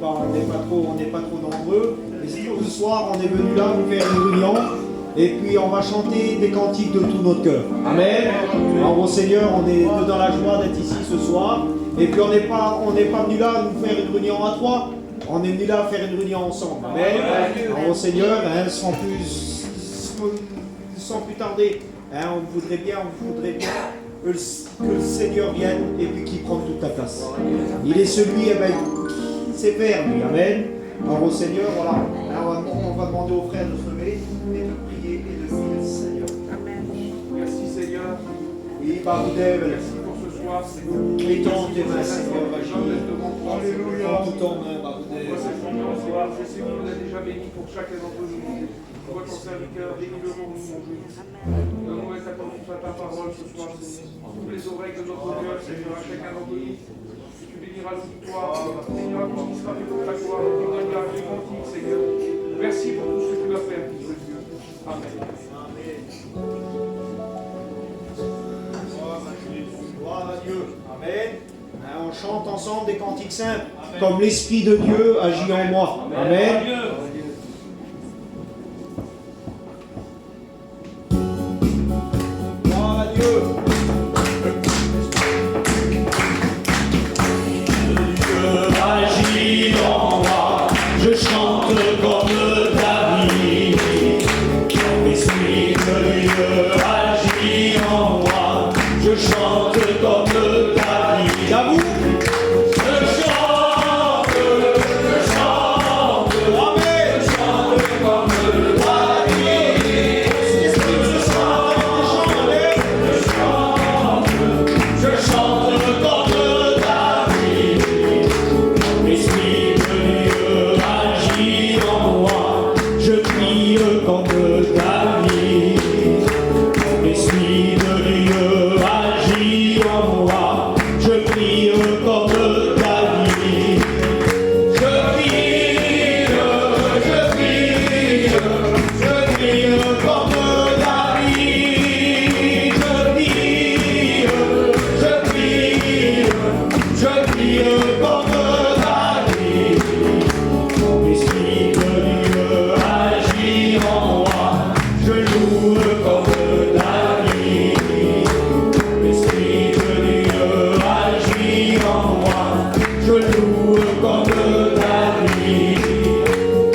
on n'est pas trop nombreux. Mais ce soir, on est venu là pour faire une réunion. Et puis on va chanter des cantiques de tout notre cœur. Amen. Alors au Seigneur, on est dans la joie d'être ici ce soir. Et puis on n'est pas venu là nous faire une réunion à trois. On est venu là faire une réunion ensemble. Amen. Alors au Seigneur, sans plus tarder, on voudrait bien que le Seigneur vienne et puis qu'il prenne toute ta place. Il est celui qui sait faire, lui. Amen. Alors au Seigneur, voilà. Alors, on va demander aux frères de se lever et de prier et de prier le Seigneur. Amen. Merci Seigneur. Oui, Baroudève. Merci pour ce soir. Étends tes mains, Seigneur, Alléluia. tout en main, Baroudève. Je sais que vous nous avez déjà béni pour chacun d'entre nous. Toi, ton serviteur, bénis-le pour nous, mon Dieu. Donne-nous être attendus à ta parole ce soir, Seigneur. Ouvre les oreilles de notre cœur, Seigneur, à chacun d'entre nous. Tu béniras l'auditoire, béniras tout ce qui sera fait pour ta gloire, tu donneras les cantiques, Seigneur. Merci pour tout ce que tu vas faire, Dieu. Amen. Gloire à Dieu. Amen. On chante ensemble des cantiques simples, comme l'Esprit de Dieu agit en moi. Amen. Gloire à Dieu. Agis en moi, je chante comme David. L'Esprit de Dieu agit en moi, je chante comme David. À vous. Je chante, Amen. Je chante comme David. Je chante comme David. L'Esprit de Dieu agit en moi, je prie comme David. L'Esprit de Dieu agit en moi, je prie comme David. Je prie comme David. Je prie comme David. L'Esprit de Dieu agit en moi, je loue comme David. L'Esprit de Dieu agit en moi, je loue comme David.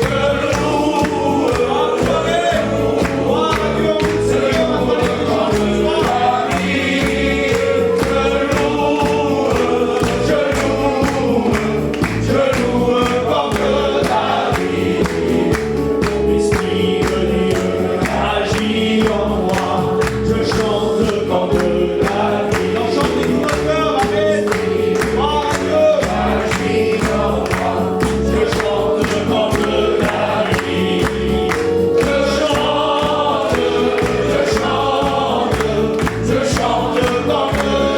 Je loue, l'Esprit de Dieu agit en moi, je chante comme David. Enchantez tout notre cœur, amen. Agit en moi, je chante comme David. Je chante comme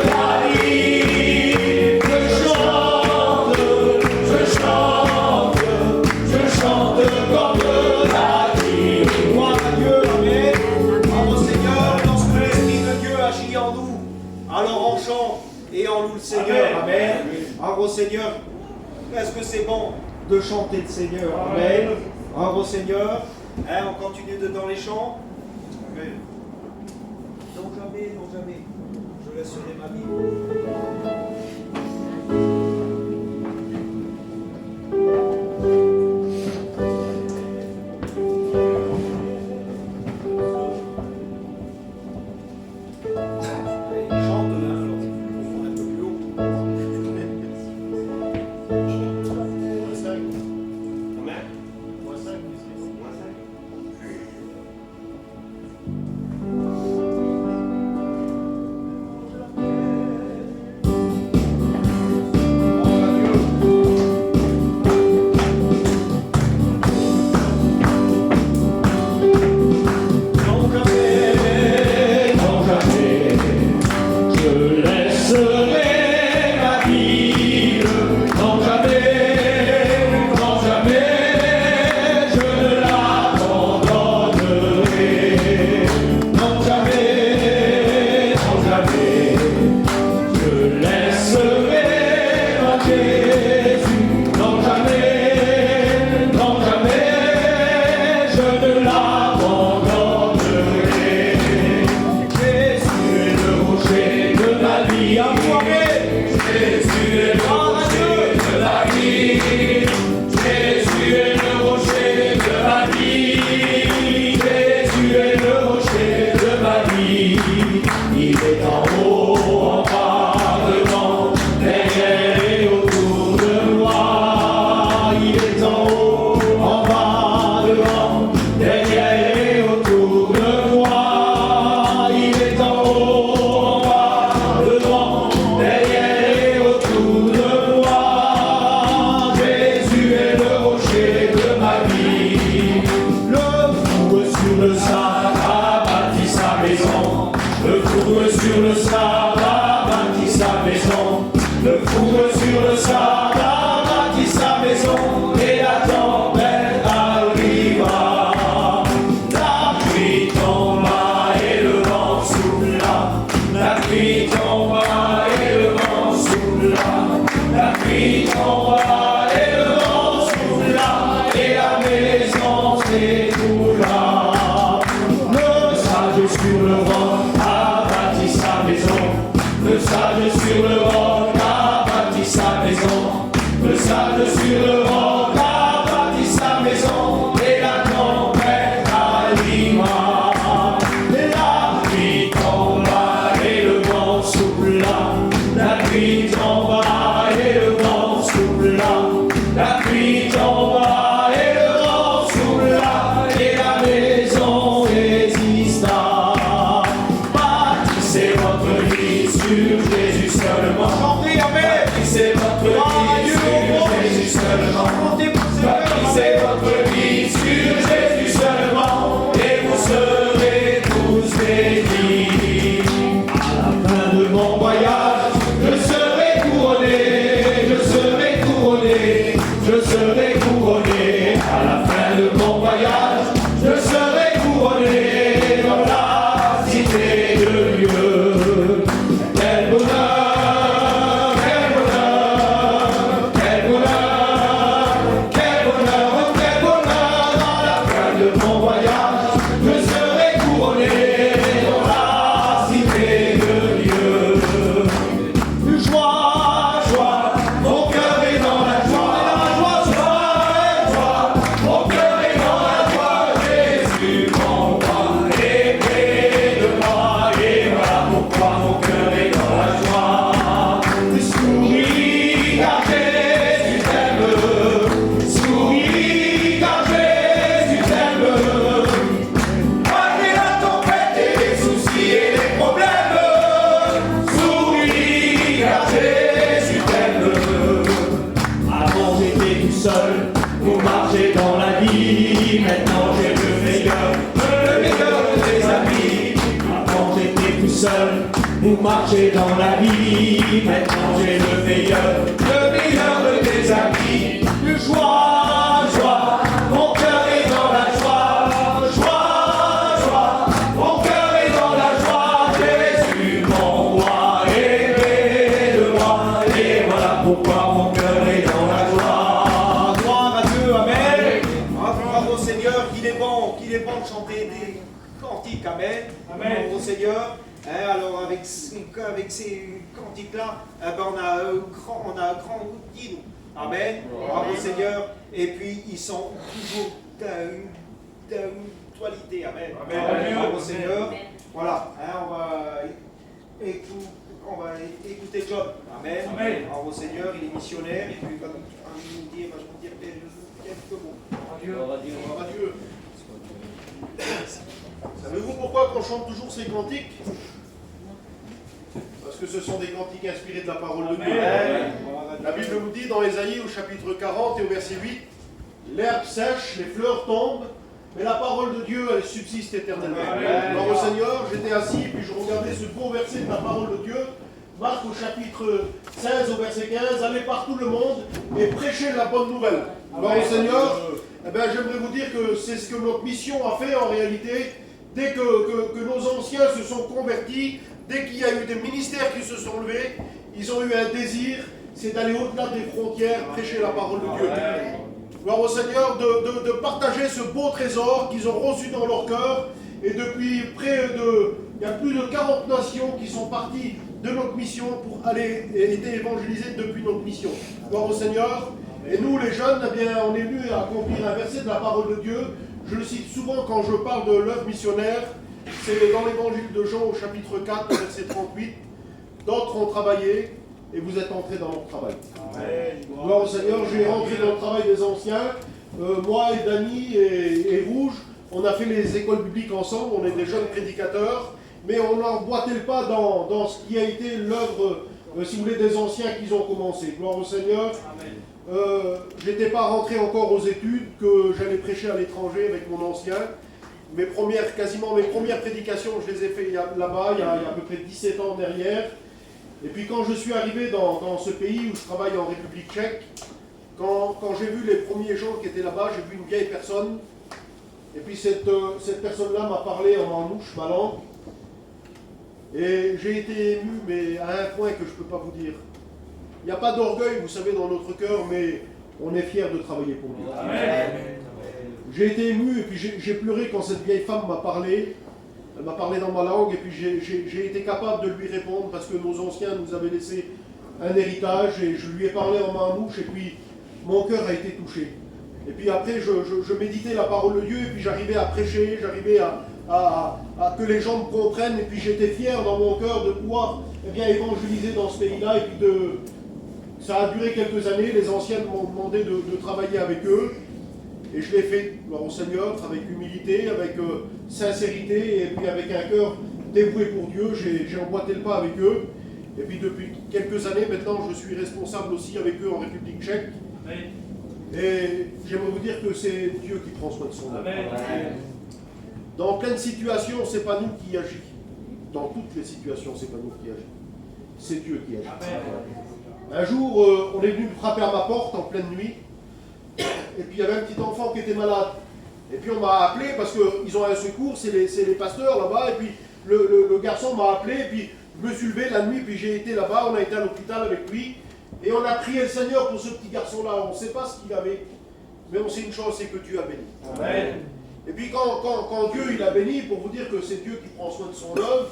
David. Je chante comme David. Gloire à Dieu, amen. Bravo Seigneur, lorsque l'Esprit de Dieu agit en nous, alors on chante et on loue le Seigneur, amen. Bravo Seigneur, est-ce que c'est bon de chanter le Seigneur, amen. Bravo Seigneur, on continue dans les chants. Amen. Non jamais, je laisserai ma vie. Chante là, alors, on est un peu plus haut. sa maison et la tempête arriva. La pluie tomba et le vent souffla. La pluie tomba et le vent souffla. La pluie tomba et le vent souffla. Et la maison s'écroula. Le sage sur le roc a bâti sa maison. Le sage sur le roc a bâti sa maison. Le sage sur le roc a bâti sa maison. Et la tempête arriva. Et la pluie tomba et le vent souffla. La pluie tomba et le vent souffla. La pluie tomba et le vent souffla. Et la maison résista. Bâtissez votre vie sur Jésus seulement. Chantez, amen. Bâtissez votre vie sur Jésus seulement. Chantez pour le Seigneur, Bâtissez amen. votre vie sur Jésus seulement. Et vous serez tous bénis. À la fin de mon voyage, je serai couronné. Je serai couronné. Je serai couronné. À la fin de mon voyage, je serai couronné dans la cité de Dieu. Quel bonheur, quel bonheur, quel bonheur, quel bonheur, quel bonheur. À la fin de mon voyage, je serai couronné dans la cité de Dieu. Joie, joie, mon cœur est dans la joie, joie, joie, mon cœur est dans la joie. Jésus m'envoie et près de moi, et voilà pourquoi mon cœur est dans la joie. Souris car Jésus t'aime, souris car Jésus t'aime. Malgré la tempête et les soucis et les problèmes, souris car Jésus t'aime. Avant j'étais tout seul pour marcher dans la vie, maintenant j'ai le meilleur des amis. Avant j'étais tout seul pour marcher dans la vie, maintenant j'ai le meilleur des amis. Joie, joie, mon cœur est dans la joie, joie, joie, mon cœur est dans la joie. Jésus m'envoie et près de moi, et voilà pourquoi mon cœur est dans la joie. Gloire à Dieu, amen. Bravo au Seigneur, qu'il est bon de chanter des cantiques, amen. Amen. Bravo au Seigneur. Alors avec ces cantiques-là, on a un grand outil, nous. Amen. Bravo au Seigneur. Et puis ils sont toujours d'une actualité, amen. Amen. Bravo au Seigneur. Voilà, on va écouter John. Amen. Amen. Bravo au Seigneur, il est missionnaire et puis il va nous dire quelques mots. Adieu. Gloire à Dieu. Savez-vous pourquoi on chante toujours ces cantiques? Parce que ce sont des cantiques inspirés de la parole de Dieu. Amen. La Bible nous dit dans Ésaïe au chapitre 40 et au verset 8, l'herbe sèche, les fleurs tombent, mais la parole de Dieu, elle subsiste éternellement. Amen. Alors au Seigneur, j'étais assis et puis je regardais ce beau verset de la parole de Dieu. Marc au chapitre 16 au verset 15, allez par tout le monde et prêchez la bonne nouvelle. Alors au Seigneur, j'aimerais vous dire que c'est ce que notre mission a fait en réalité. Dès que nos anciens se sont convertis, dès qu'il y a eu des ministères qui se sont levés, ils ont eu un désir, c'est d'aller au-delà des frontières, prêcher la parole de Dieu. Gloire au Seigneur de partager ce beau trésor qu'ils ont reçu dans leur cœur. Et depuis il y a plus de 40 nations qui sont parties de notre mission pour aller et été évangélisées depuis notre mission. Gloire au Seigneur. Et nous, les jeunes, eh bien, on est venus accomplir un verset de la parole de Dieu. Je le cite souvent quand je parle de l'œuvre missionnaire. C'est dans l'évangile de Jean au chapitre 4, verset 38. D'autres ont travaillé et vous êtes entrés dans leur travail. Amen. Gloire au Seigneur, j'ai rentré dans le travail des anciens. Moi et Dany et Rouge, on a fait les écoles bibliques ensemble, on est des jeunes prédicateurs, mais on n'emboîtait pas dans ce qui a été l'œuvre, si vous voulez, des anciens qui ont commencé. Gloire au Seigneur. Je n'étais pas rentré encore aux études, que j'allais prêcher à l'étranger avec mon ancien. Quasiment mes premières prédications, je les ai fait là-bas, il y a à peu près 17 ans derrière. Et puis quand je suis arrivé dans ce pays où je travaille en République tchèque, quand j'ai vu les premiers gens qui étaient là-bas, j'ai vu une vieille personne. Et puis cette personne-là m'a parlé en manouche, ma langue. Et j'ai été ému, mais à un point que je ne peux pas vous dire. Il n'y a pas d'orgueil, vous savez, dans notre cœur, mais on est fiers de travailler pour Dieu. J'ai été ému et puis j'ai pleuré quand cette vieille femme m'a parlé. Elle m'a parlé dans ma langue et puis j'ai été capable de lui répondre parce que nos anciens nous avaient laissé un héritage et je lui ai parlé en manouche et puis mon cœur a été touché. Et puis après, je méditais la parole de Dieu et puis j'arrivais à prêcher, j'arrivais à que les gens me comprennent et puis j'étais fier dans mon cœur de pouvoir évangéliser dans ce pays-là et puis ça a duré quelques années, les anciens m'ont demandé de travailler avec eux et je l'ai fait, gloire au Seigneur, avec humilité, avec sincérité et puis avec un cœur dévoué pour Dieu, j'ai emboîté le pas avec eux et puis depuis quelques années maintenant je suis responsable aussi avec eux en République tchèque. Et j'aimerais vous dire que c'est Dieu qui prend soin de son œuvre. Dans plein de situations, ce n'est pas nous qui agissons. Dans toutes les situations, ce n'est pas nous qui agissons. C'est Dieu qui agit. Un jour, on est venu frapper à ma porte en pleine nuit. Et puis il y avait un petit enfant qui était malade. Et puis on m'a appelé parce qu'ils ont un secours, c'est les pasteurs là-bas. Et puis le garçon m'a appelé. Et puis je me suis levé la nuit. Puis j'ai été là-bas. On a été à l'hôpital avec lui. Et on a prié le Seigneur pour ce petit garçon-là. On ne sait pas ce qu'il avait, mais on sait une chose, c'est que Dieu a béni. Amen. Et puis quand Dieu il a béni, pour vous dire que c'est Dieu qui prend soin de son œuvre,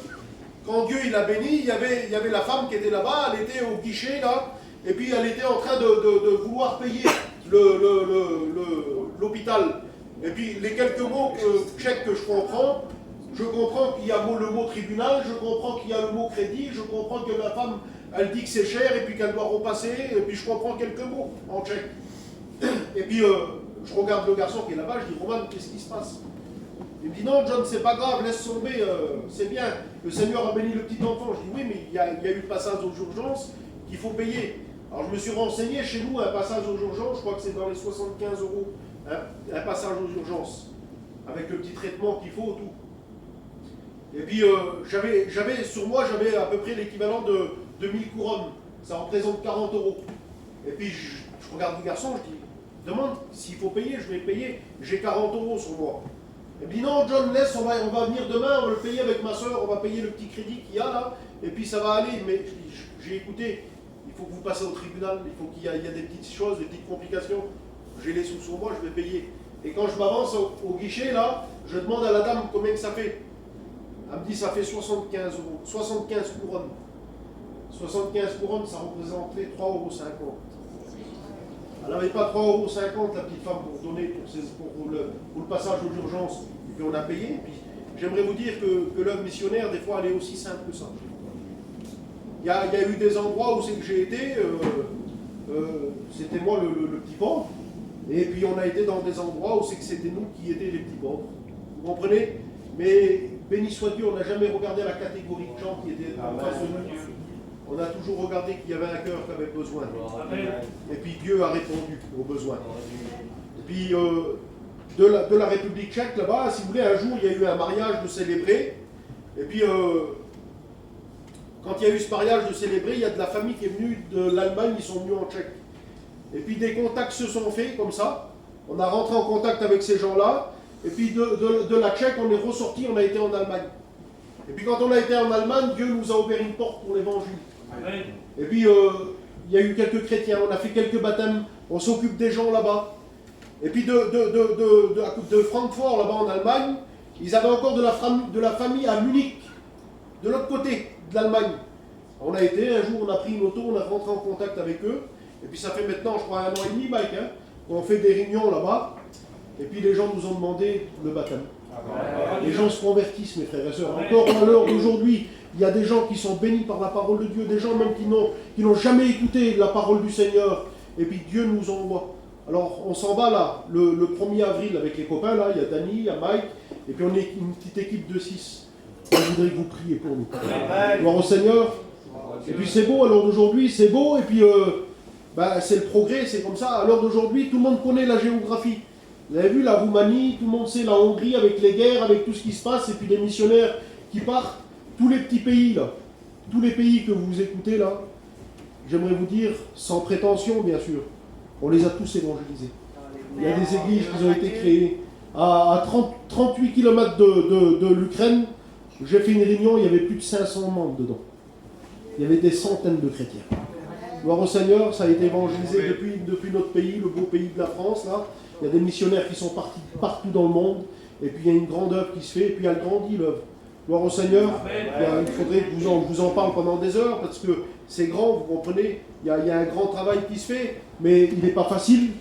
quand Dieu il a béni, il y avait la femme qui était là-bas, elle était au guichet là, et puis elle était en train de vouloir payer l'hôpital. Et puis les quelques mots tchèques que je comprends qu'il y a le mot tribunal, je comprends qu'il y a le mot crédit, je comprends que la femme elle dit que c'est cher et puis qu'elle doit repasser, et puis je comprends quelques mots en tchèque. Et puis je regarde le garçon qui est là-bas, je dis Roman, qu'est-ce qui se passe? Il me dit non John, c'est pas grave, laisse tomber, c'est bien, le Seigneur a béni le petit enfant. Je dis oui, mais il y a eu le passage aux urgences qu'il faut payer. Alors je me suis renseigné, chez nous un passage aux urgences, je crois que c'est dans les 75 €, hein, un passage aux urgences, avec le petit traitement qu'il faut, tout. Et puis j'avais sur moi, j'avais à peu près l'équivalent de 1000 couronnes, ça représente 40 €. Et puis je regarde le garçon, je dis, demande s'il faut payer, je vais payer, j'ai 40 € sur moi. Et puis non John, laisse, on va venir demain, on va le payer avec ma soeur, on va payer le petit crédit qu'il y a là, et puis ça va aller. Mais j'ai écouté, il faut que vous passiez au tribunal, il faut qu'il y a des petites choses, des petites complications, j'ai les sous sur moi, je vais payer. Et quand je m'avance au guichet là, je demande à la dame combien que ça fait. Elle me dit ça fait 75 €, 75 couronnes. 75 couronnes, ça représentait 3,50 €. Elle n'avait pas 3,50 € la petite femme pour donner pour le passage aux urgences. Et puis on a payé. Et puis j'aimerais vous dire que l'œuvre missionnaire, des fois, elle est aussi simple que ça. Il y a eu des endroits où c'est que j'ai été, c'était moi le petit pauvre. Et puis on a été dans des endroits où c'est que c'était nous qui étions les petits pauvres. Vous comprenez? Mais béni soit Dieu, on n'a jamais regardé la catégorie de gens qui étaient en face de nous. On a toujours regardé qu'il y avait un cœur qui avait besoin. Et puis Dieu a répondu aux besoins. Et puis de la République tchèque, là-bas, si vous voulez, un jour, il y a eu un mariage de célébrer. Et puis, quand il y a eu ce mariage de célébrer, il y a de la famille qui est venue de l'Allemagne, ils sont venus en Tchèque. Et puis des contacts se sont faits comme ça. On a rentré en contact avec ces gens-là. Et puis de la Tchèque, on est ressorti, on a été en Allemagne. Et puis quand on a été en Allemagne, Dieu nous a ouvert une porte pour l'évangile. Et puis il y a eu quelques chrétiens, on a fait quelques baptêmes, on s'occupe des gens là-bas. Et puis de Francfort, là-bas en Allemagne, ils avaient encore de la famille à Munich, de l'autre côté de l'Allemagne. On a été, un jour on a pris une auto, on a rentré en contact avec eux. Et puis ça fait maintenant, je crois, 1 an et demi, Mike, hein, qu'on fait des réunions là-bas. Et puis les gens nous ont demandé le baptême. Les gens se convertissent, mes frères et sœurs. Encore à l'heure d'aujourd'hui, il y a des gens qui sont bénis par la parole de Dieu, des gens même qui n'ont jamais écouté la parole du Seigneur. Et puis Dieu nous envoie. Alors on s'en va là, le 1er avril avec les copains, là, il y a Danny, il y a Mike, et puis on est une petite équipe de 6. Je voudrais que vous priez pour nous. Gloire au Seigneur. Et puis c'est beau, à l'heure d'aujourd'hui, c'est beau, et puis c'est le progrès, c'est comme ça. À l'heure d'aujourd'hui, tout le monde connaît la géographie. Vous avez vu la Roumanie, tout le monde sait la Hongrie avec les guerres, avec tout ce qui se passe, et puis les missionnaires qui partent, tous les petits pays là, tous les pays que vous écoutez là, j'aimerais vous dire, sans prétention bien sûr, on les a tous évangélisés. Il y a des églises qui ont été créées à 38 km de l'Ukraine. J'ai fait une réunion, il y avait plus de 500 membres dedans. Il y avait des centaines de chrétiens. Gloire au Seigneur, ça a été évangélisé depuis notre pays, le beau pays de la France. Là. Il y a des missionnaires qui sont partis partout dans le monde. Et puis il y a une grande œuvre qui se fait, et puis elle grandit l'œuvre. Gloire au Seigneur. Il faudrait que je vous en parle pendant des heures, parce que c'est grand, vous comprenez. Il y a un grand travail qui se fait, mais il n'est pas facile.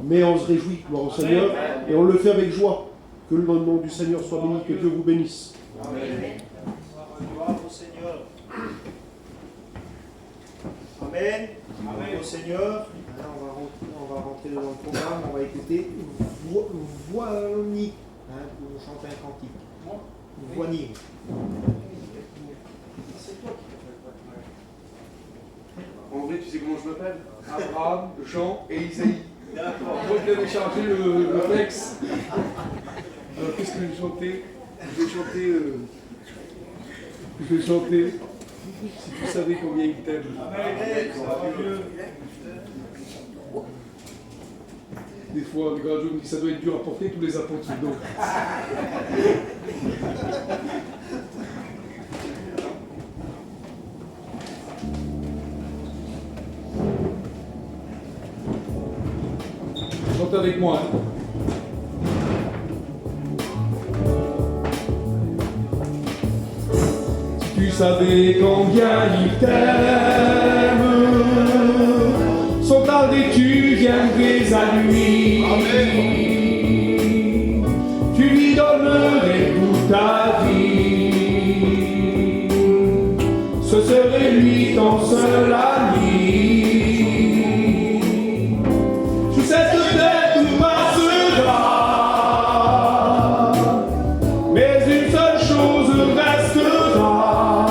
Mais on se réjouit, gloire au Seigneur, et on le fait avec joie. Que le nom du Seigneur soit béni, que Dieu vous bénisse. Amen. Gloire au Seigneur. Amen. Amen au Seigneur. Alors, on va rentrer dans le programme, on va écouter Voini, pour chanter un cantique. Voini. C'est toi qui fais En vrai, tu sais comment je m'appelle? Abraham, Jean et Isaïe. D'accord. Moi, je viens de charger le texte. Alors, qu'est-ce que je vais chanter? Je vais chanter. Si tu savais combien il t'aime. Des fois, le gars me dit ça doit être dur à porter, tous les apôtres sont dedans. Chante avec moi. Si tu savais combien il t'aime, sans tarder tu viendrais à lui. Amen. Tu lui donnerais toute ta vie. Ce serait lui ton seul ami. Sur cette terre tout passera, mais une seule chose restera.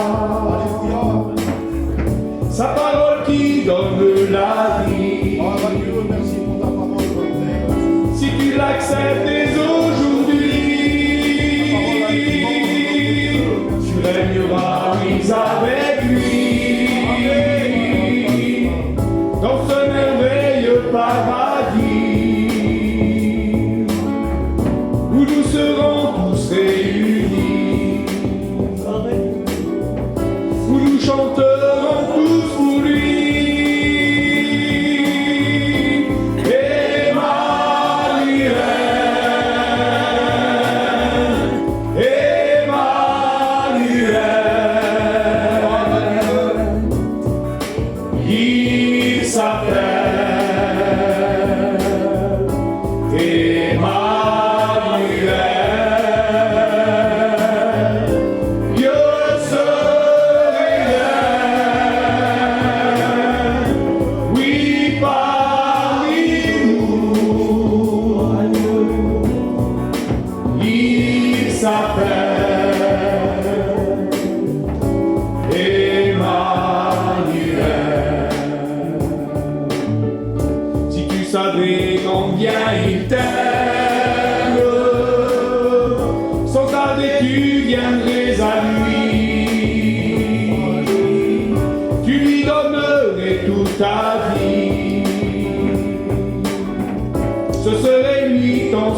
Sa parole qui donne la vie. Si tu l'acceptes dès aujourd'hui, tu régneras avec lui dans ce merveilleux paradis où nous serons tous réunis, où nous chanterons tous pour lui.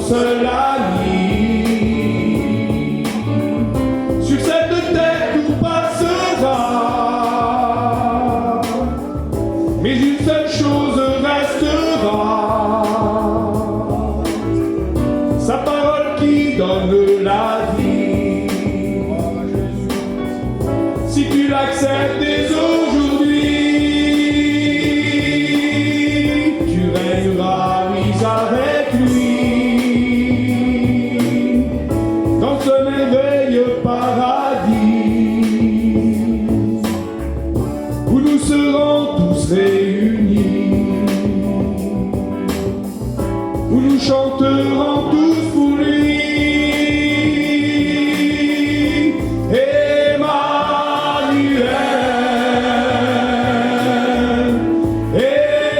Seul ami. Sur cette terre tout passera, mais une seule chose restera. Sa parole qui donne la vie. Si tu l'acceptes dès aujourd'hui, tu régneras avec lui. Réunis, où nous chanterons tous pour lui. Emmanuel,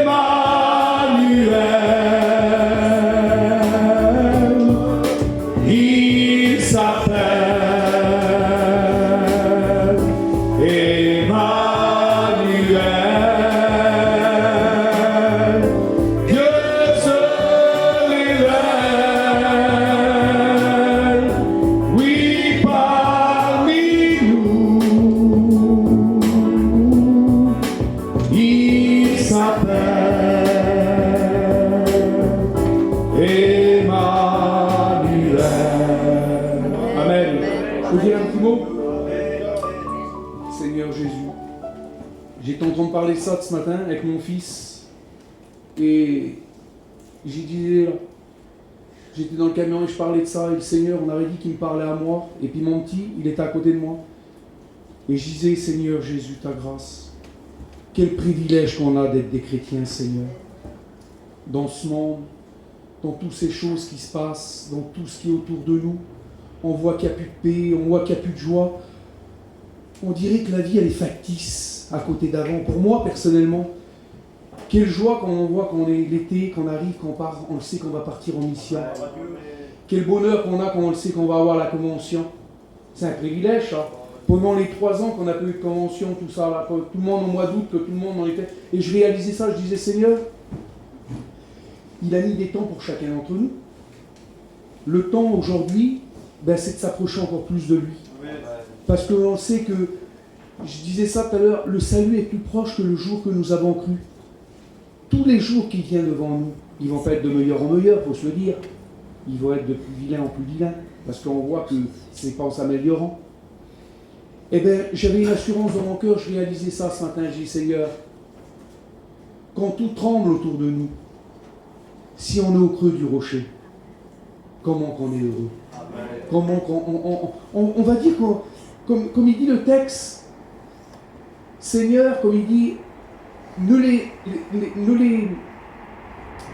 Emmanuel, il s'appelle Emmanuel. Dieu entendu parler de ça ce matin avec mon fils. Et j'ai dit, j'étais dans le camion et je parlais de ça. Et le Seigneur, on avait dit qu'il me parlait à moi. Et puis mon petit, il était à côté de moi. Et je disais, Seigneur Jésus, ta grâce. Quel privilège qu'on a d'être des chrétiens, Seigneur. Dans ce monde, dans toutes ces choses qui se passent, dans tout ce qui est autour de nous. On voit qu'il n'y a plus de paix, on voit qu'il n'y a plus de joie. On dirait que la vie, elle est factice à côté d'avant. Pour moi, personnellement, quelle joie quand on voit qu'on est l'été, qu'on arrive, qu'on part, on le sait qu'on va partir en mission. Quel bonheur qu'on a quand on le sait qu'on va avoir la convention. C'est un privilège, ça. Pendant les 3 ans qu'on a pas eu de convention, tout ça, là, tout le monde au mois d'août, que tout le monde en était. Et je réalisais ça, je disais, Seigneur, il a mis des temps pour chacun d'entre nous. Le temps aujourd'hui, ben, c'est de s'approcher encore plus de lui. Parce qu'on sait que, je disais ça tout à l'heure, le salut est plus proche que le jour que nous avons cru. Tous les jours qui viennent devant nous, ils vont pas être de meilleur en meilleur, il faut se le dire. Ils vont être de plus vilain en plus vilain. Parce qu'on voit que c'est pas en s'améliorant. Eh bien, j'avais une assurance dans mon cœur, je réalisais ça ce matin, j'ai dit, Seigneur, quand tout tremble autour de nous, si on est au creux du rocher, comment qu'on est heureux. Comment on va dire, comme il dit le texte, Seigneur, comme il dit, ne les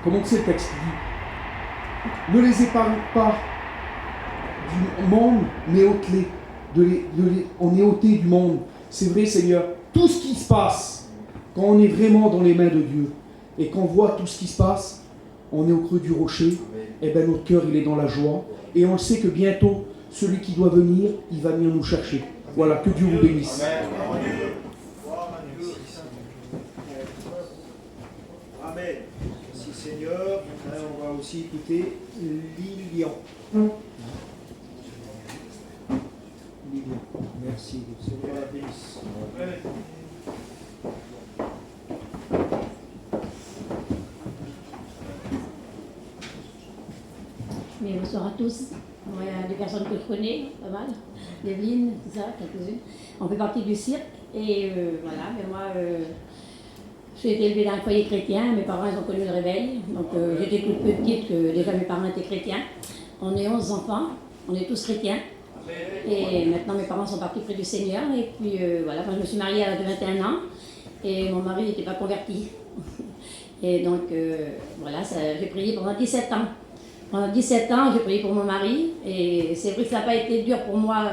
comment c'est le texte qui dit, ne les épargne pas du monde, mais ôte-les. On est ôté du monde. C'est vrai, Seigneur, tout ce qui se passe, quand on est vraiment dans les mains de Dieu, et qu'on voit tout ce qui se passe, on est au creux du rocher, et bien notre cœur il est dans la joie, et on le sait que bientôt, celui qui doit venir, il va venir nous chercher. Voilà, que Dieu vous bénisse. Amen. Merci Seigneur. On va aussi écouter Lilian. Lilian. Merci. Seigneur la bénisse. Mais bonsoir à tous. Moi, il y a des personnes que je connais, pas mal. Evelyne, tout ça, quelques-unes. On fait partie du cirque. Et voilà, mais moi, j'ai été élevée dans un foyer chrétien. Mes parents, ils ont connu le réveil. Donc j'étais toute petite, que déjà mes parents étaient chrétiens. On est 11 enfants, on est tous chrétiens. Et maintenant, mes parents sont partis près du Seigneur. Et puis voilà, je me suis mariée à l'âge de 21 ans. Et mon mari n'était pas converti. Et donc, voilà, j'ai prié pendant 17 ans. Pendant 17 ans, j'ai prié pour mon mari. Et c'est vrai que ça n'a pas été dur pour moi.